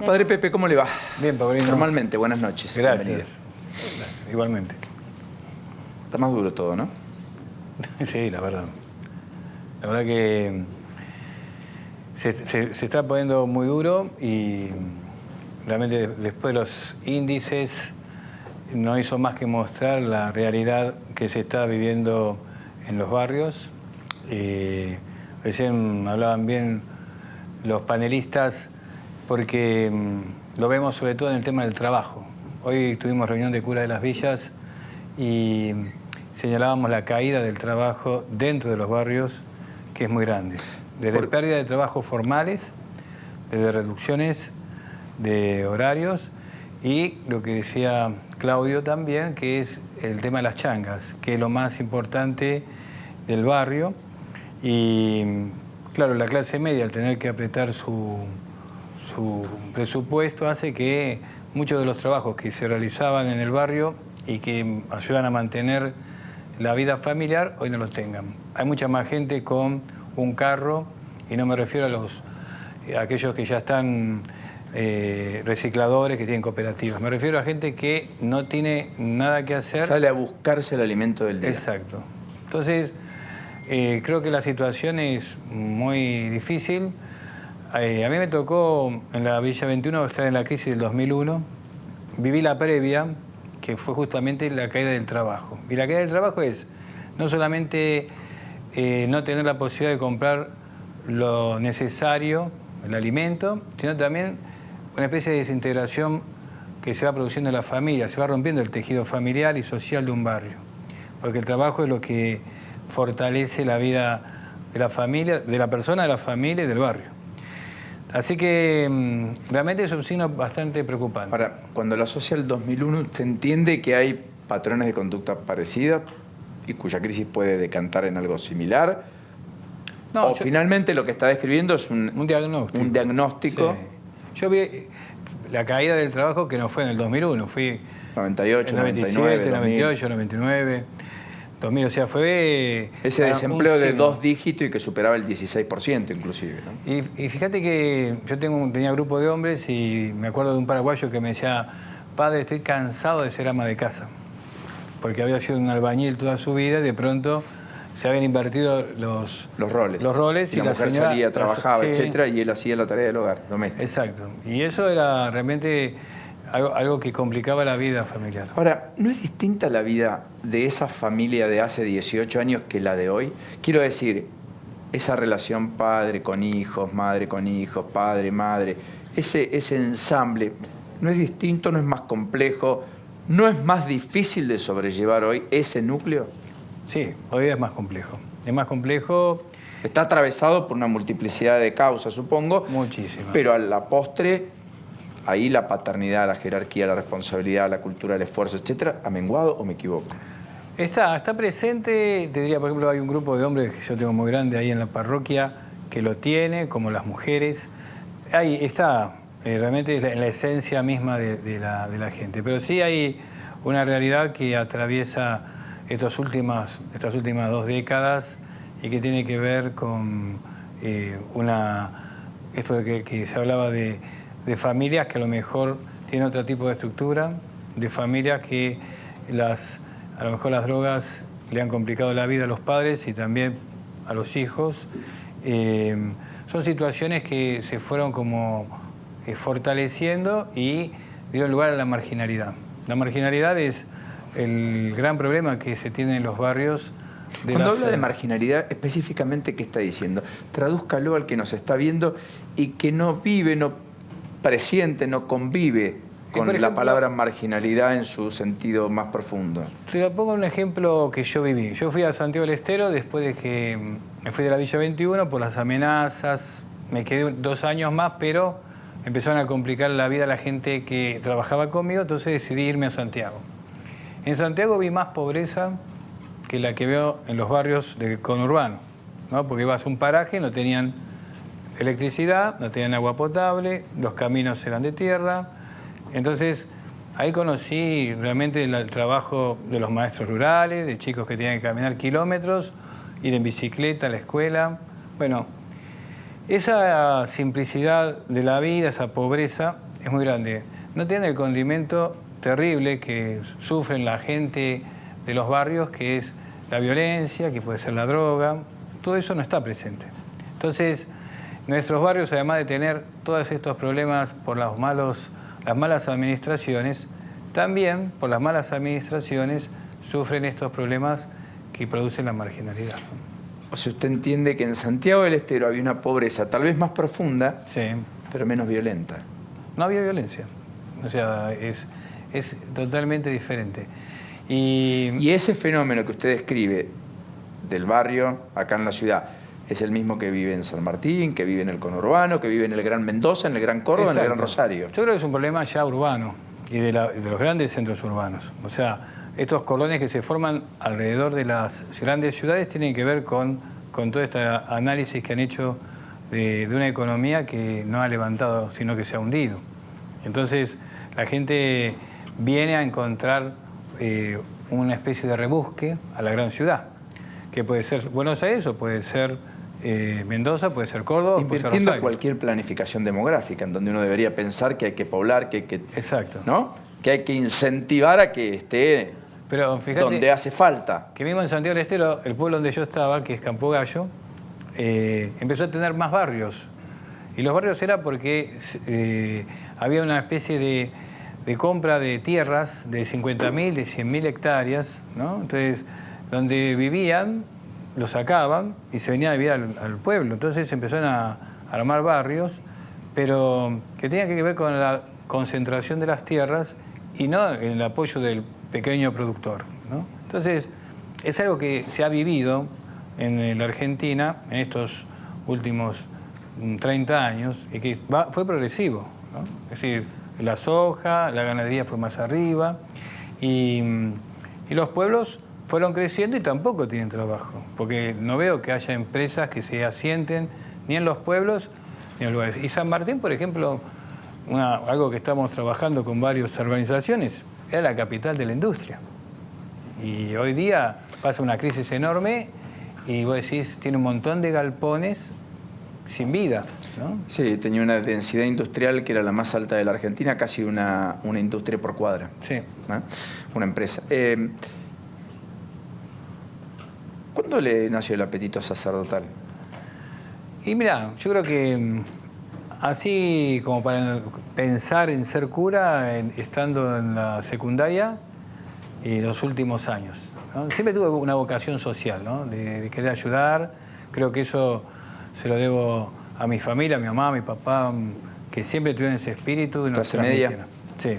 Padre Pepe, ¿cómo le va? Bien, Paulino. Normalmente, buenas noches. Gracias. Bienvenido. Gracias. Igualmente. Está más duro todo, ¿no? Sí, la verdad. La verdad que se está poniendo muy duro y realmente después de los índices no hizo más que mostrar la realidad que se está viviendo en los barrios. Recién hablaban bien los panelistas porque lo vemos sobre todo en el tema del trabajo. Hoy tuvimos reunión de curas de las villas y señalábamos la caída del trabajo dentro de los barrios, que es muy grande. Desde pérdida de trabajos formales, desde reducciones de horarios y lo que decía Claudio también, que es el tema de las changas, que es lo más importante del barrio. Y claro, la clase media, al tener que apretar su presupuesto, hace que muchos de los trabajos que se realizaban en el barrio y que ayudan a mantener la vida familiar, hoy no los tengan. Hay mucha más gente con un carro, y no me refiero a aquellos que ya están recicladores, que tienen cooperativas. Me refiero a gente que no tiene nada que hacer. Sale a buscarse el alimento del día. Exacto. Entonces, creo que la situación es muy difícil. A mí me tocó en la Villa 21 estar en la crisis del 2001. Viví la previa, que fue justamente la caída del trabajo. Y la caída del trabajo es no solamente no tener la posibilidad de comprar lo necesario, el alimento, sino también una especie de desintegración que se va produciendo en la familia, se va rompiendo el tejido familiar y social de un barrio. Porque el trabajo es lo que fortalece la vida de la familia, de la persona, de la familia y del barrio. Así que realmente es un signo bastante preocupante. Ahora, cuando lo asocia al 2001, ¿usted entiende que hay patrones de conducta parecidas y cuya crisis puede decantar en algo similar? No, finalmente lo que está describiendo es un diagnóstico. Sí. Yo vi la caída del trabajo que no fue en el 2001, fui 98, en 97, 98, 99... 2000, o sea, fue... Ese desempleo de 2 dígitos y que superaba el 16% inclusive, ¿no? Y fíjate que yo tenía grupo de hombres y me acuerdo de un paraguayo que me decía: padre, estoy cansado de ser ama de casa. Porque había sido un albañil toda su vida y de pronto se habían invertido los roles y la mujer señora salía, trabajaba, sí, etcétera, y él hacía la tarea del hogar doméstico. Exacto. Y eso era realmente algo que complicaba la vida familiar. Ahora, ¿no es distinta la vida de esa familia de hace 18 años que la de hoy? Quiero decir, esa relación padre con hijos, madre con hijos, padre, madre, ese ensamble, ¿no es distinto, no es más complejo, no es más difícil de sobrellevar hoy ese núcleo? Sí, hoy es más complejo. Es más complejo. Está atravesado por una multiplicidad de causas, supongo. Muchísimas. Pero a la postre, ahí la paternidad, la jerarquía, la responsabilidad, la cultura, el esfuerzo, etcétera, ¿ha menguado o me equivoco? Está presente, te diría, por ejemplo, hay un grupo de hombres que yo tengo muy grande ahí en la parroquia que lo tiene, como las mujeres. Ahí está, realmente en la esencia misma de la gente. Pero sí hay una realidad que atraviesa estas últimas 2 décadas y que tiene que ver con esto de que se hablaba de familias que a lo mejor tienen otro tipo de estructura, de familias que a lo mejor las drogas le han complicado la vida a los padres y también a los hijos. Son situaciones que se fueron como fortaleciendo y dieron lugar a la marginalidad. La marginalidad es el gran problema que se tiene en los barrios. Cuando habla de marginalidad, específicamente, ¿qué está diciendo? Tradúzcalo al que nos está viendo y que no vive, no presiente, no convive con la palabra marginalidad en su sentido más profundo. Te lo pongo un ejemplo que yo viví. Yo fui a Santiago del Estero después de que me fui de la Villa 21 por las amenazas. Me quedé 2 años más, pero empezaron a complicar la vida a la gente que trabajaba conmigo, entonces decidí irme a Santiago. En Santiago vi más pobreza que la que veo en los barrios de conurbano, ¿no? Porque ibas a un paraje, no tenían electricidad, no tenían agua potable, los caminos eran de tierra. Entonces, ahí conocí realmente el trabajo de los maestros rurales, de chicos que tenían que caminar kilómetros, ir en bicicleta a la escuela. Bueno, esa simplicidad de la vida, esa pobreza, es muy grande. No tiene el condimento terrible que sufren la gente de los barrios, que es la violencia, que puede ser la droga. Todo eso no está presente. Entonces, nuestros barrios, además de tener todos estos problemas por las malas administraciones, también por las malas administraciones sufren estos problemas que producen la marginalidad. O sea, usted entiende que en Santiago del Estero había una pobreza tal vez más profunda, Sí. pero menos violenta. No había violencia. O sea, es totalmente diferente. Y ese fenómeno que usted describe del barrio acá en la ciudad, ¿es el mismo que vive en San Martín, que vive en el conurbano, que vive en el Gran Mendoza, en el Gran Córdoba, en el Gran Rosario? Yo creo que es un problema ya urbano y de los grandes centros urbanos. O sea, estos colones que se forman alrededor de las grandes ciudades tienen que ver con todo este análisis que han hecho de una economía que no ha levantado, sino que se ha hundido. Entonces, la gente viene a encontrar una especie de rebusque a la gran ciudad, que puede ser Buenos Aires o puede ser Mendoza, puede ser Córdoba, puede ser invirtiendo Rosario. cualquier planificación demográfica, en donde uno debería pensar que hay que poblar, Exacto. ¿no? Que hay que incentivar a que esté Pero fíjate, donde hace falta. que mismo en Santiago del Estero, el pueblo donde yo estaba, que es Campo Gallo, empezó a tener más barrios. Y los barrios era porque había una especie de compra de tierras de 50.000, de 100.000 hectáreas, ¿no? Entonces, donde vivían, lo sacaban y se venía a vivir al pueblo. Entonces empezaron a armar barrios, pero que tenían que ver con la concentración de las tierras y no en el apoyo del pequeño productor, ¿no? Entonces, es algo que se ha vivido en la Argentina en estos últimos 30 años y que fue progresivo, ¿no? Es decir, la soja, la ganadería fue más arriba y los pueblos fueron creciendo y tampoco tienen trabajo, porque no veo que haya empresas que se asienten ni en los pueblos ni en los lugares. Y San Martín, por ejemplo, algo que estamos trabajando con varias organizaciones, era la capital de la industria. Y hoy día pasa una crisis enorme y vos decís, tiene un montón de galpones sin vida, ¿no? Sí, tenía una densidad industrial que era la más alta de la Argentina, casi una industria por cuadra. Sí. ¿No? Una empresa. ¿Cuándo le nació el apetito sacerdotal? Y mira, yo creo que así como para pensar en ser cura, estando en la secundaria y los últimos años, ¿no? Siempre tuve una vocación social, ¿no? De querer ayudar. Creo que eso se lo debo a mi familia, a mi mamá, a mi papá, que siempre tuvieron ese espíritu. Y nos ¿Clase media? Sí.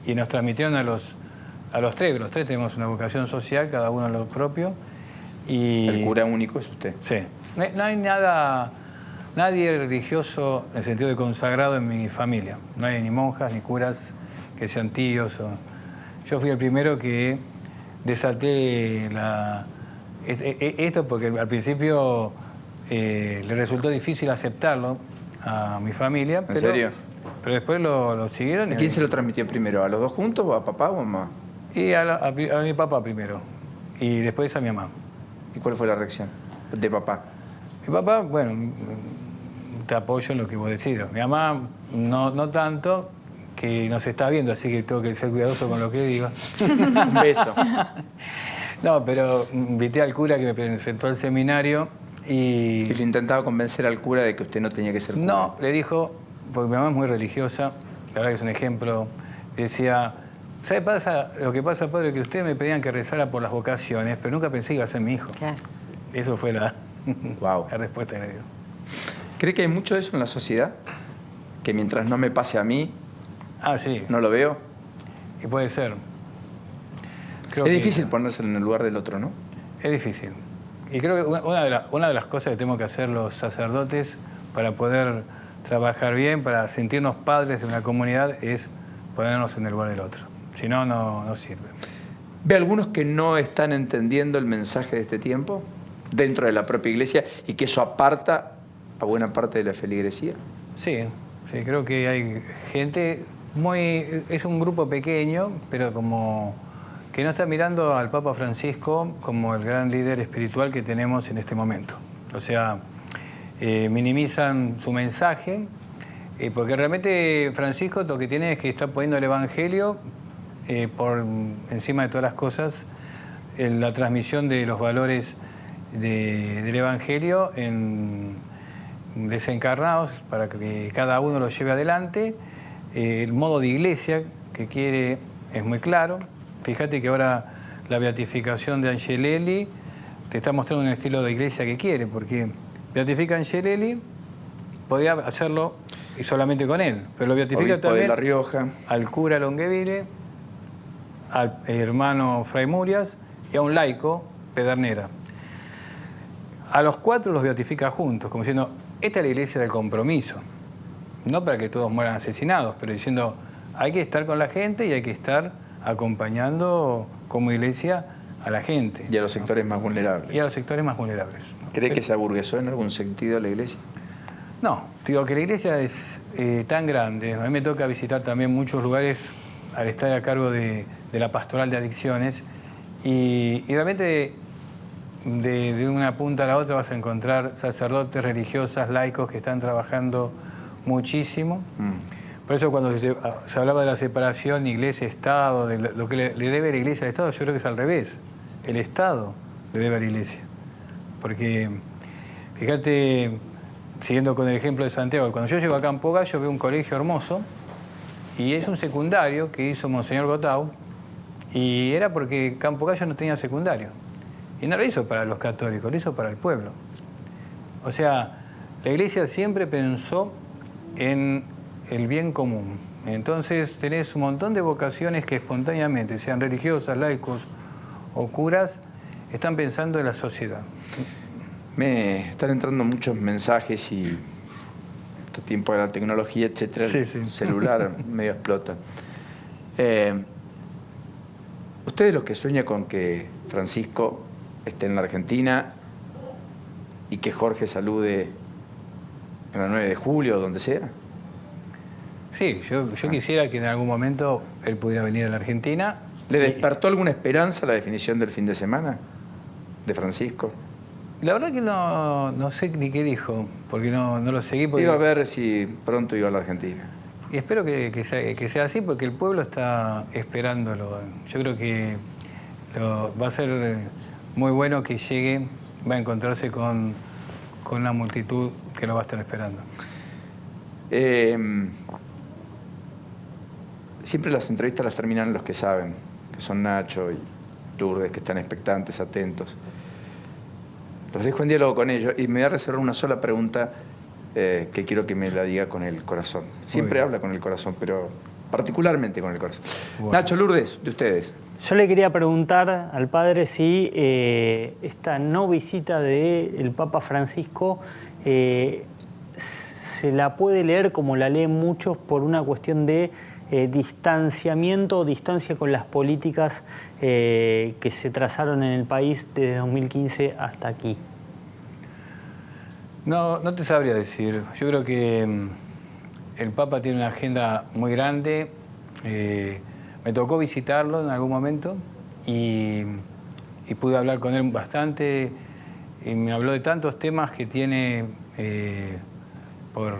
Y nos transmitieron a los tres. Los tres tenemos una vocación social, cada uno lo propio. Y El cura único es usted. sí. No hay nadie religioso en el sentido de consagrado en mi familia. No hay ni monjas ni curas que sean tíos. Yo fui el primero que desaté esto porque al principio le resultó difícil aceptarlo a mi familia. ¿En serio? Pero después lo siguieron. ¿A quién se lo transmitió primero? ¿A los dos juntos o a papá o a mamá? Y a mi papá primero. Y después a mi mamá. ¿Y cuál fue la reacción de papá? Mi papá, bueno, te apoyo en lo que vos decís. Mi mamá no tanto, que nos está viendo, así que tengo que ser cuidadoso con lo que digo. Un beso. No, pero invité al cura que me presentó al seminario y Y le intentaba convencer al cura de que usted no tenía que ser cura. no, le dijo, porque mi mamá es muy religiosa, la verdad que es un ejemplo, decía, ¿sabe lo que pasa, padre? Que ustedes me pedían que rezara por las vocaciones, pero nunca pensé que iba a ser mi hijo. Claro. Eso fue la Wow. respuesta que le dio. ¿Cree que hay mucho de eso en la sociedad? Que mientras no me pase a mí, Ah, sí, no lo veo. y puede ser. Creo Es que difícil ponerse en el lugar del otro, ¿no? Es difícil. Y creo que una de las cosas que tenemos que hacer los sacerdotes para poder trabajar bien, para sentirnos padres de una comunidad, es ponernos en el lugar del otro. Si no, no sirve. ¿Ve algunos que no están entendiendo el mensaje de este tiempo dentro de la propia iglesia y que eso aparta a buena parte de la feligresía? Sí, creo que hay gente es un grupo pequeño, pero como que no está mirando al Papa Francisco como el gran líder espiritual que tenemos en este momento. O sea, minimizan su mensaje, Porque realmente Francisco lo que tiene es que está poniendo el Evangelio por encima de todas las cosas, en la transmisión de los valores del Evangelio en desencarnados para que cada uno lo lleve adelante. El modo de iglesia que quiere es muy claro. Fíjate que ahora la beatificación de Angelelli te está mostrando un estilo de iglesia que quiere, porque beatifica a Angelelli, podría hacerlo y solamente con él, pero lo beatifica Obispo también de La Rioja, al cura Longueville, al hermano Fray Murias y a un laico, Pedernera. A los 4 los beatifica juntos, como diciendo, esta es la iglesia del compromiso. No para que todos mueran asesinados, pero diciendo, hay que estar con la gente y hay que estar acompañando como iglesia a la gente. Y a los sectores más vulnerables. Y a los sectores más vulnerables. ¿Cree que se aburguesó en algún sentido la iglesia? No, digo que la iglesia es tan grande. A mí me toca visitar también muchos lugares al estar a cargo de la pastoral de adicciones y realmente de una punta a la otra vas a encontrar sacerdotes, religiosas, laicos que están trabajando muchísimo. Por eso cuando se hablaba de la separación iglesia-estado, de lo que le debe la iglesia al Estado, yo creo que es al revés. El Estado le debe a la iglesia. Porque, fíjate, siguiendo con el ejemplo de Santiago, cuando yo llego a Campo Gallo veo un colegio hermoso y es un secundario que hizo Monseñor Gotau y era porque Campo Gallo no tenía secundario. Y no lo hizo para los católicos, lo hizo para el pueblo. O sea, la iglesia siempre pensó en el bien común. Entonces tenés un montón de vocaciones que espontáneamente, sean religiosas, laicos o curas, están pensando en la sociedad. Me están entrando muchos mensajes y estos tiempos de la tecnología, etcétera, Sí. el celular medio explota. ¿Usted es los que sueña con que Francisco esté en la Argentina y que Jorge salude en la 9 de julio o donde sea? Sí, yo quisiera que en algún momento él pudiera venir a la Argentina. ¿Le despertó alguna esperanza la definición del fin de semana de Francisco? La verdad que no sé ni qué dijo, porque no lo seguí. Porque... Iba a ver si pronto iba a la Argentina. Y espero que sea así, porque el pueblo está esperándolo. Yo creo que va a ser muy bueno que llegue, va a encontrarse con una multitud que lo va a estar esperando. Siempre las entrevistas las terminan los que saben, que son Nacho y Lourdes, que están expectantes, atentos. Los dejo en diálogo con ellos y me voy a reservar una sola pregunta que quiero que me la diga con el corazón. Siempre habla con el corazón, pero particularmente con el corazón. Bueno. Nacho, Lourdes, de ustedes. Yo le quería preguntar al padre si esta no visita del Papa Francisco se la puede leer como la leen muchos por una cuestión de distanciamiento o distancia con las políticas que se trazaron en el país desde 2015 hasta aquí. No te sabría decir. Yo creo que el Papa tiene una agenda muy grande. Me tocó visitarlo en algún momento y pude hablar con él bastante y me habló de tantos temas que tiene por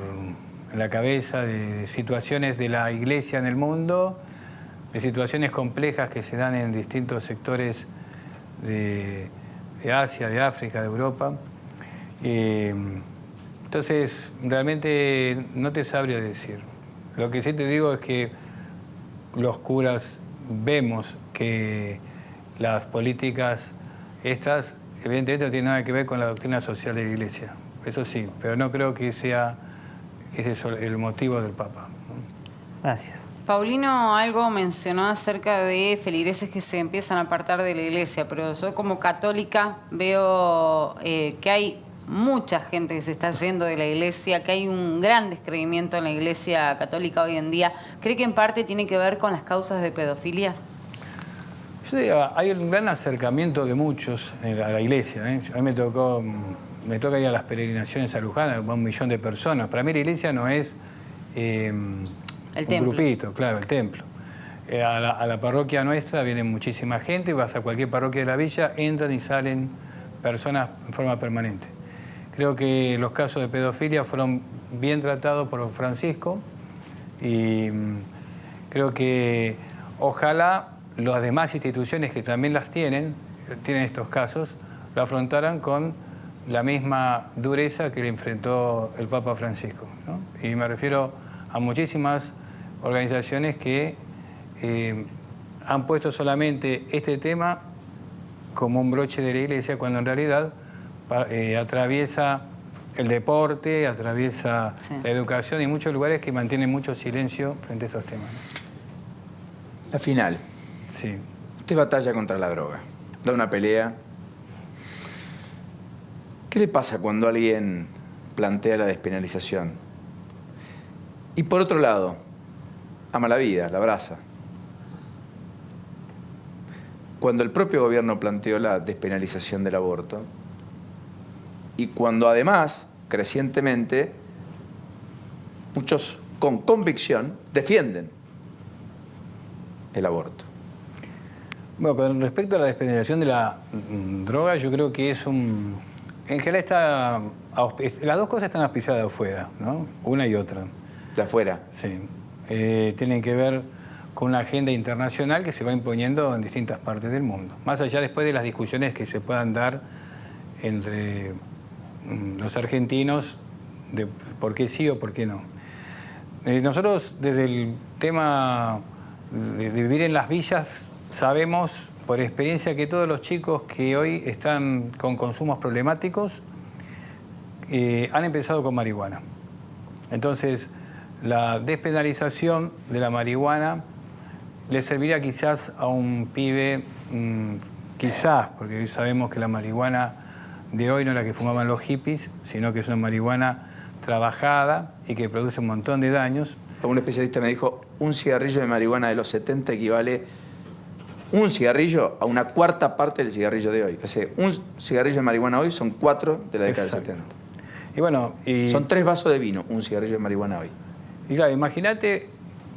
la cabeza, de situaciones de la Iglesia en el mundo, de situaciones complejas que se dan en distintos sectores de Asia, de África, de Europa. Entonces, realmente no te sabría decir. Lo que sí te digo es que los curas vemos que las políticas estas evidentemente no tienen nada que ver con la doctrina social de la Iglesia. Eso sí, pero no creo que sea ese es el motivo del Papa. Gracias. Paulino algo mencionó acerca de feligreses que se empiezan a apartar de la iglesia, pero yo como católica veo que hay mucha gente que se está yendo de la iglesia, que hay un gran descreimiento en la iglesia católica hoy en día. ¿Cree que en parte tiene que ver con las causas de pedofilia? Yo digo, hay un gran acercamiento de muchos a la iglesia. A mí me toca ir a las peregrinaciones a Luján, a 1 millón de personas. Para mí la iglesia no es un grupito, claro, el templo. A la parroquia nuestra viene muchísima gente, vas a cualquier parroquia de la villa, entran y salen personas en forma permanente. Creo que los casos de pedofilia fueron bien tratado por Francisco y creo que ojalá las demás instituciones que también las tienen estos casos, lo afrontaran con la misma dureza que le enfrentó el Papa Francisco, ¿no? Y me refiero a muchísimas organizaciones que han puesto solamente este tema como un broche de la Iglesia, cuando en realidad atraviesa el deporte, atraviesa la educación y muchos lugares que mantienen mucho silencio frente a estos temas, ¿no? La final. Sí. Usted batalla contra la droga, da una pelea. ¿Qué le pasa cuando alguien plantea la despenalización? Y por otro lado, ama la vida, la abraza. Cuando el propio gobierno planteó la despenalización del aborto y cuando además, crecientemente, muchos con convicción defienden el aborto. Bueno, con respecto a la despenalización de la droga, yo creo que es un... En general las dos cosas están auspiciadas de afuera, ¿no? Una y otra. De afuera. Sí. Tienen que ver con una agenda internacional que se va imponiendo en distintas partes del mundo. Más allá después de las discusiones que se puedan dar entre los argentinos de por qué sí o por qué no. Nosotros desde el tema de vivir en las villas sabemos por experiencia que todos los chicos que hoy están con consumos problemáticos han empezado con marihuana. Entonces, la despenalización de la marihuana le serviría quizás a un pibe, quizás, porque hoy sabemos que la marihuana de hoy no es la que fumaban los hippies, sino que es una marihuana trabajada y que produce un montón de daños. Un especialista me dijo, un cigarrillo de marihuana de los 70 equivale un cigarrillo a una cuarta parte del cigarrillo de hoy. O sea, un cigarrillo de marihuana hoy son 4 de la década del 70. Y bueno, son 3 vasos de vino, un cigarrillo de marihuana hoy. Y claro, imagínate,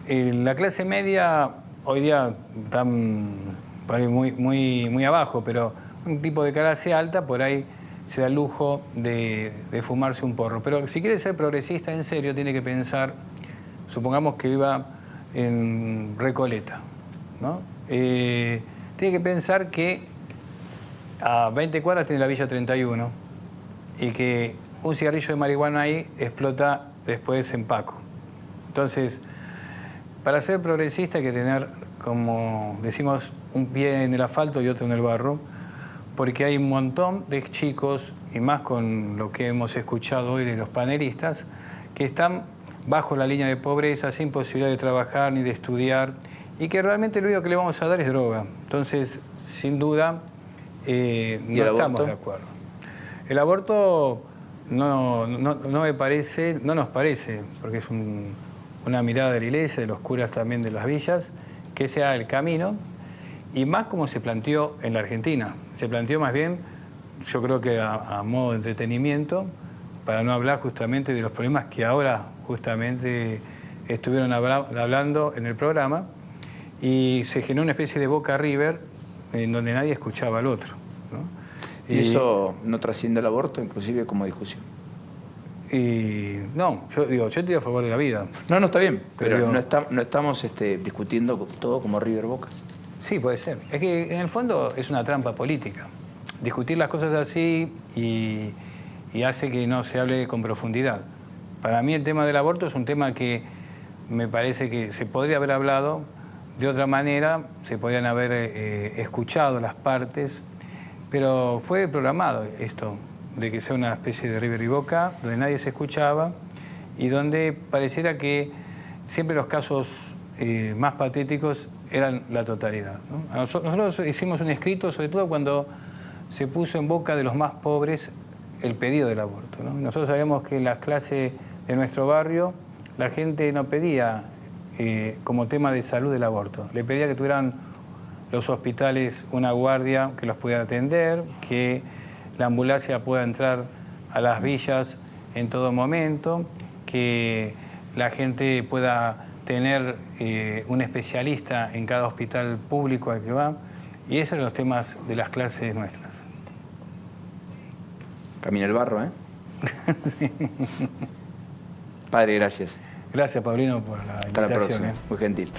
la clase media hoy día está muy abajo, pero un tipo de clase alta por ahí se da el lujo de fumarse un porro. Pero si quiere ser progresista en serio, tiene que pensar, supongamos que viva en Recoleta, ¿no? Tiene que pensar que a 20 cuadras tiene la Villa 31 y que un cigarrillo de marihuana ahí explota después en Paco. Entonces, para ser progresista hay que tener, como decimos, un pie en el asfalto y otro en el barro, porque hay un montón de chicos, y más con lo que hemos escuchado hoy de los panelistas, que están bajo la línea de pobreza, sin posibilidad de trabajar ni de estudiar, y que realmente lo único que le vamos a dar es droga. Entonces, sin duda, no estamos de acuerdo. El aborto no me parece, no nos parece, porque es una mirada de la Iglesia, de los curas también de las villas, que sea el camino, y más como se planteó en la Argentina. Se planteó más bien, yo creo que a modo de entretenimiento, para no hablar justamente de los problemas que ahora justamente estuvieron hablando en el programa, y se generó una especie de Boca River en donde nadie escuchaba al otro, ¿no? ¿Y eso no trasciende el aborto, inclusive como discusión? No, yo estoy a favor de la vida. No, está bien, pero no estamos discutiendo todo como River Boca. Sí, puede ser. Es que en el fondo es una trampa política. Discutir las cosas así y hace que no se hable con profundidad. Para mí el tema del aborto es un tema que me parece que se podría haber hablado de otra manera, se podrían haber escuchado las partes, pero fue programado esto, de que sea una especie de River y Boca, donde nadie se escuchaba y donde pareciera que siempre los casos más patéticos eran la totalidad, ¿no? Nosotros hicimos un escrito, sobre todo cuando se puso en boca de los más pobres el pedido del aborto, ¿no? Nosotros sabemos que en las clases de nuestro barrio la gente no pedía como tema de salud el aborto, le pedía que tuvieran los hospitales una guardia que los pudiera atender, que la ambulancia pueda entrar a las villas en todo momento, que la gente pueda tener un especialista en cada hospital público al que va, y esos son los temas de las clases nuestras. Camina el barro, ¿eh? Sí. Padre, gracias. Gracias, Paulino, por la Hasta la invitación. próxima. Muy gentil.